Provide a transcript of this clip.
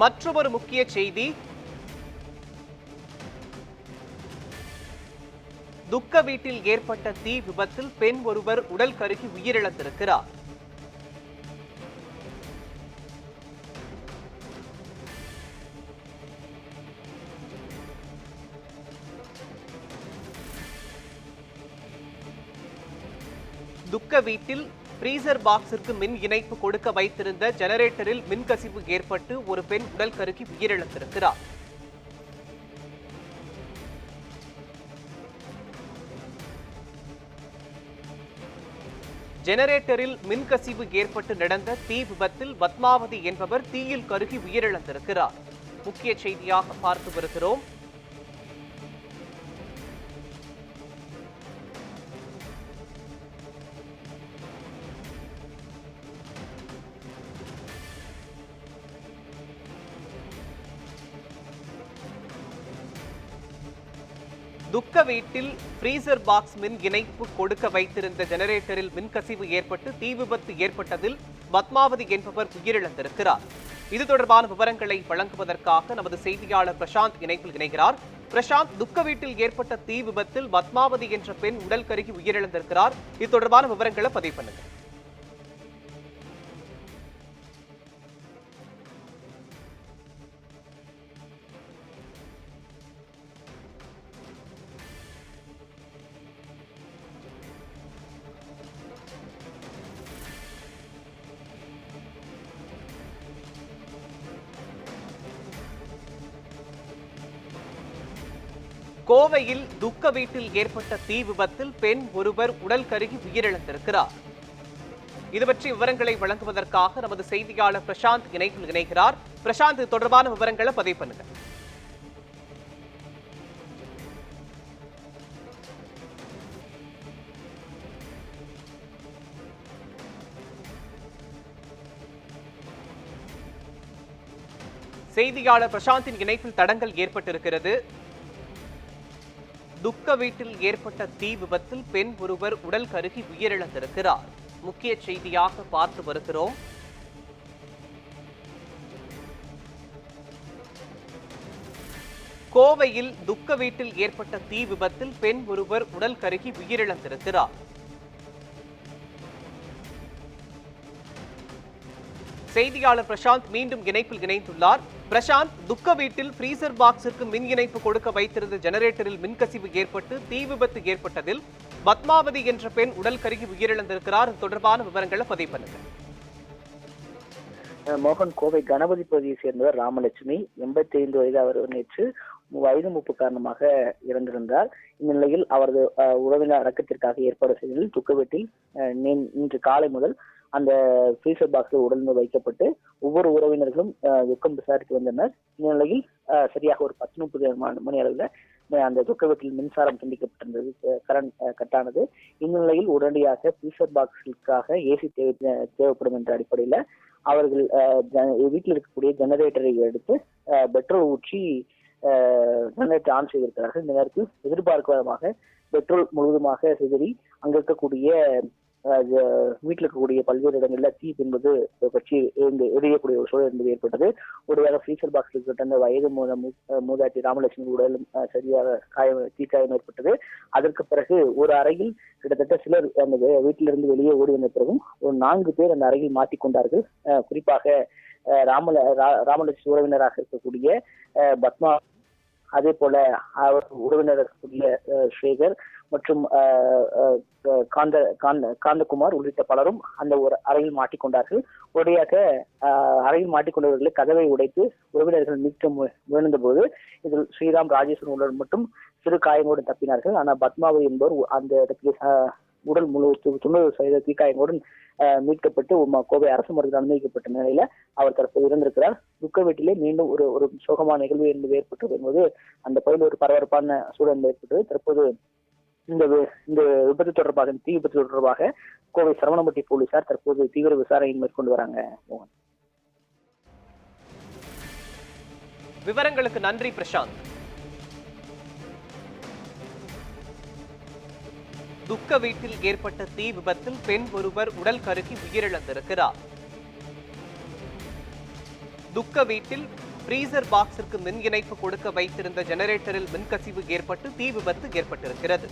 மற்றொரு முக்கிய செய்தி, துக்க வீட்டில் ஏற்பட்ட தீ விபத்தில் பெண் ஒருவர் உடல் கருகி உயிரிழந்திருக்கிறார். துக்க வீட்டில் ஃப்ரீசர் பாக்ஸிற்கு மின் இணைப்பு கொடுக்க வைத்திருந்த ஜெனரேட்டரில் மின்கசிவு ஏற்பட்டு ஒரு பெண் உடல் கருகி உயிரிழந்திருக்கிறார். ஜெனரேட்டரில் மின்கசிவு ஏற்பட்டு நடந்த தீ விபத்தில் பத்மாவதி என்பவர் தீயில் கருகி உயிரிழந்திருக்கிறார். முக்கிய செய்தியாக பார்த்து வருகிறோம். துக்க வீட்டில் ஃப்ரீசர் பாக்ஸ் மின் இணைப்பு கொடுக்க வைத்திருந்த ஜெனரேட்டரில் மின்கசிவு ஏற்பட்டு தீ விபத்து ஏற்பட்டதில் பத்மாவதி என்பவர் உயிரிழந்திருக்கிறார். இது தொடர்பான விவரங்களை வழங்குவதற்காக நமது செய்தியாளர் பிரசாந்த் இணைப்பில் இணைகிறார். பிரசாந்த், துக்க வீட்டில் ஏற்பட்ட தீ விபத்தில் பத்மாவதி என்ற பெண் உடல் கருகி உயிரிழந்திருக்கிறார். இது தொடர்பான விவரங்களை பதிவு பண்ணுங்க. கோவையில் துக்க வீட்டில் ஏற்பட்ட தீ விபத்தில் பெண் ஒருவர் உடல் கருகி உயிரிழந்திருக்கிறார். இது பற்றி விவரங்களை வழங்குவதற்காக நமது செய்தியாளர் பிரசாந்த் இணைப்பில் இணைகிறார். பிரசாந்த், இது தொடர்பான விவரங்களை பதிவு பண்ணுங்க. செய்தியாளர் பிரசாந்தின் இணைப்பில் தடங்கல் ஏற்பட்டிருக்கிறது. துக்க வீட்டில் ஏற்பட்ட தீ விபத்தில் பெண் ஒருவர் உடல் கருகி உயிரிழந்திருக்கிறார். முக்கிய செய்தியாக பார்த்து வருகிறோம். கோவையில் துக்க வீட்டில் ஏற்பட்ட தீ விபத்தில் பெண் ஒருவர் உடல் கருகி உயிரிழந்திருக்கிறார். செய்தியாளர் பிரசாந்த் மீண்டும் இணைப்பில் இணைந்துள்ளார். பிரசாந்த், துக்க வீட்டில் ஃப்ரீசர் பாக்ஸிற்கு மின் இணைப்பு கொடுக்க வைத்திருந்த ஜெனரேட்டரில் மின்கசிவு ஏற்பட்டு தீ விபத்து ஏற்பட்டதில் பத்மாவதி என்ற பெண் உடல் கருகி உயிரிழந்திருக்கிறார். தொடர்பான விவரங்களை பதிவு பண்ணுங்க. மோகன், கோவை கணபதி பகுதியை சேர்ந்தவர் ராமலட்சுமி, 85 வயது. அவர் நேற்று வயது மூப்பு காரணமாக இறந்திருந்தார். இந்நிலையில் அவரது உறவினர் அடக்கத்திற்காக ஏற்பாடு செய்ததில் துக்க வீட்டில் இன்று காலை முதல் அந்த ஃப்ரீசர் பாக்ஸில் உடல் வைக்கப்பட்டு ஒவ்வொரு உறவினர்களும் துக்கம் விசாரித்து வந்தனர். இந்நிலையில் சரியாக ஒரு 10:30 மணி அளவில் அந்த துக்க வீட்டில் மின்சாரம் துண்டிக்கப்பட்டிருந்தது, கரண்ட் கட்டானது. இந்நிலையில் உடனடியாக ஃப்ரீசர் பாக்ஸுக்காக ஏசி தேவைப்படும் என்ற அடிப்படையில் அவர்கள் வீட்டில் இருக்கக்கூடிய ஜெனரேட்டரை எடுத்து பெட்ரோல் ஊற்றி ஜெனரேட்டர் ஆன் செய்திருக்கிறார்கள். இந்த நேரத்தில் எதிர்பார்க்கும் விதமாக பெட்ரோல் முழுவதுமாக சிதறி அங்க இருக்கக்கூடிய வீட்டில் இருக்கக்கூடிய பல்வேறு இடங்கள்ல தீ என்பது கட்சி எரியக்கூடிய ஒரு சூழல் என்பது ஏற்பட்டது. உடனடியாக ஃப்ரீசர் பாக்ஸில் கிட்ட வயது மூதாட்டி ராமலட்சுமி உடலும் சரியாக தீக்காயம் ஏற்பட்டது. அதற்கு பிறகு ஒரு அறையில் கிட்டத்தட்ட சிலர் அந்த வீட்டிலிருந்து வெளியே ஓடி வந்த பிறகும் ஒரு 4 பேர் அந்த அறையில் மாட்டிக்கொண்டார்கள். குறிப்பாக ராமலட்சுமி உறவினராக இருக்கக்கூடிய பத்மா, அதே போல அவர் உறவினர் இருக்கக்கூடிய சேகர் மற்றும் காந்தகுமார் உள்ளிட்ட பலரும் அந்த ஒரு அறையில் மாட்டிக்கொண்டார்கள். உடனடியாக அறையில் மாட்டிக்கொண்டவர்களை கதவை உடைத்து உறவினர்கள் மீட்க முயன்ற போது இதில் ஸ்ரீராம், ராஜேஸ்வரன் உள்ளவர் மட்டும் சிறு காயங்களோடு தப்பினார்கள். ஆனால் பத்மாவதி என்பவர் அந்த இடத்துல உடல் முழு 90% தீக்காயங்களுடன் மீட்கப்பட்டு கோவை அரசு மருத்துவமனையில் அனுமதிக்கப்பட்ட நிலையில அவர் தற்போது இறந்திருக்கிறார். துக்க வீட்டிலே மீண்டும் ஒரு சோகமான நிகழ்வு என்பது ஏற்பட்டது என்பது அந்த பகுதியில் ஒரு பரபரப்பான சூழல் ஏற்பட்டது. தற்போது இந்த விபத்து தொடர்பாக, தீ விபத்து தொடர்பாக கோவை சரவணம்பட்டி போலீசார் தற்போது தீவிர விசாரணை மேற்கொண்டு வராங்க. விவரங்களுக்கு நன்றி பிரசாந்த். துக்க வீட்டில் ஏற்பட்ட தீ விபத்தில் பெண் ஒருவர் உடல் கருகி உயிரிழந்திருக்கிறார். துக்க வீட்டில் ஃப்ரீசர் பாக்ஸிற்கு மின் இணைப்பு கொடுக்க வைத்திருந்த ஜெனரேட்டரில் மின்கசிவு ஏற்பட்டு தீ விபத்து ஏற்பட்டிருக்கிறது.